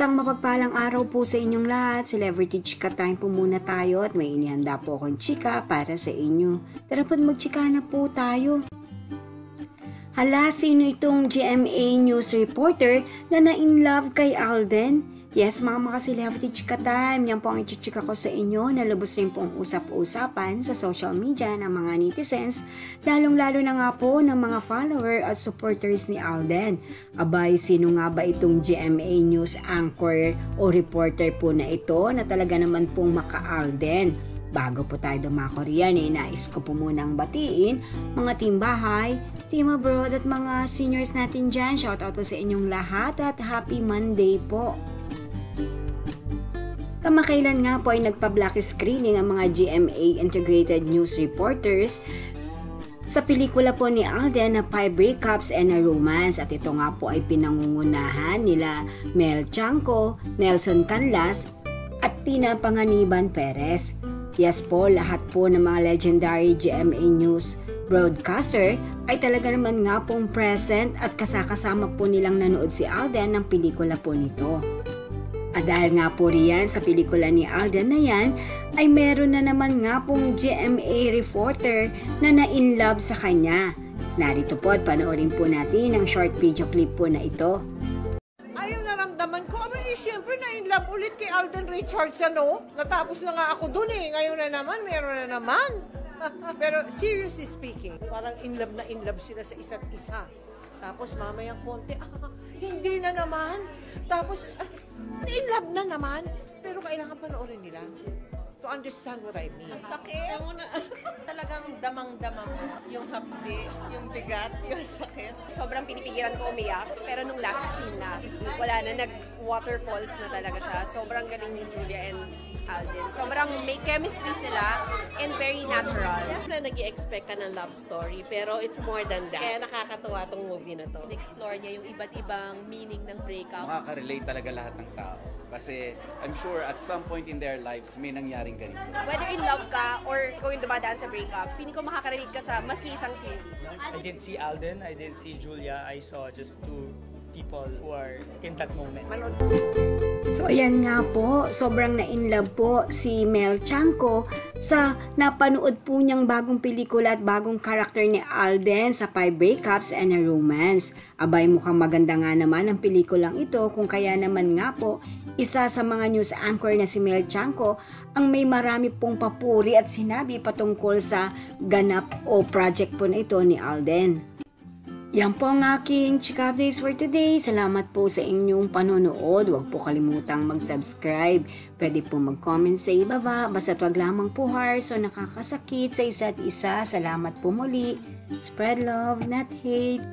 Isang mapagpalang araw po sa inyong lahat. Celebrity Chika Time po muna tayo at may inihanda po akong chika para sa inyo. Tara po magchika na po tayo. Hala, sino itong GMA News reporter na na-inlove kay Alden? Yes, mga celebrity chika time, yan po ang ichichika ko sa inyo na lubos rin pong usap-usapan sa social media ng mga netizens, lalong-lalo na nga po ng mga follower at supporters ni Alden. Abay, sino nga ba itong GMA News anchor o reporter po na ito na talaga naman pong maka-Alden? Bago po tayo dumako riyan, nais ko po munang batiin mga team bahay, team abroad at mga seniors natin dyan. Shoutout po sa inyong lahat at happy Monday po. Kamakailan nga po ay nagpa-black screening ang mga GMA Integrated News Reporters sa pelikula po ni Alden na 5 Breakups and a Romance, at ito nga po ay pinangungunahan nila Mel Chanco, Nelson Canlas at Tina Panganiban Perez. Yes po, lahat po ng mga legendary GMA News broadcaster ay talaga naman nga pong present at kasakasama po nilang nanood si Alden ng pelikula po nito. At dahil nga po riyan sa pelikula ni Alden na yan, ay meron na naman nga pong GMA reporter na na-inlove sa kanya. Narito po at panoorin po natin ang short video clip po na ito. Ayaw naramdaman ko, siyempre na-inlove ulit kay Alden Richardson, no? Natapos na nga ako dun ngayon na naman, meron na naman. Pero seriously speaking, parang inlove sila sa isa't isa. Tapos mamayang konti, hindi na naman. Tapos, in-love na naman. Pero kailangan panoorin nila to understand what I mean. Sakit. Talagang damang-dama mo. Yung hapdi, yung bigat, yung sakit. Sobrang pinipigilan ko umiyak. Pero nung last scene na, wala na, nag-waterfalls na talaga siya. Sobrang galing ni Julia and Alden. Sobrang may chemistry sila and very natural. Siyempre nag-i-expect ka ng love story, pero it's more than that. Kaya nakakatuwa tong movie na to. Explore niya yung iba't ibang meaning ng breakup. Makaka-relate talaga lahat ng tao. Kasi I'm sure at some point in their lives may nangyaring ganito. Whether in love ka or kung dumadaan sa breakup, feeling ko makaka-relate ka sa maski isang scene dito. I didn't see Alden, I didn't see Julia, I saw just two people who are in that moment. So ayan nga po, sobrang na-inlove po si Mel Chanco sa napanood po niyang bagong pelikula at bagong karakter ni Alden sa 5 Breakups and a Romance. Abay, mukhang maganda nga naman ang pelikulang ito, kung kaya naman nga po isa sa mga news anchor na si Mel Chanco ang may marami pong papuri at sinabi patungkol sa ganap o project po na ito ni Alden. Yan po ang aking chika updates for today. Salamat po sa inyong panonood. Huwag po kalimutang mag-subscribe. Pwede po mag-comment sa ibaba. Basta't wag lamang po harsh o nakakasakit sa isa't isa. Salamat po muli. Spread love, not hate.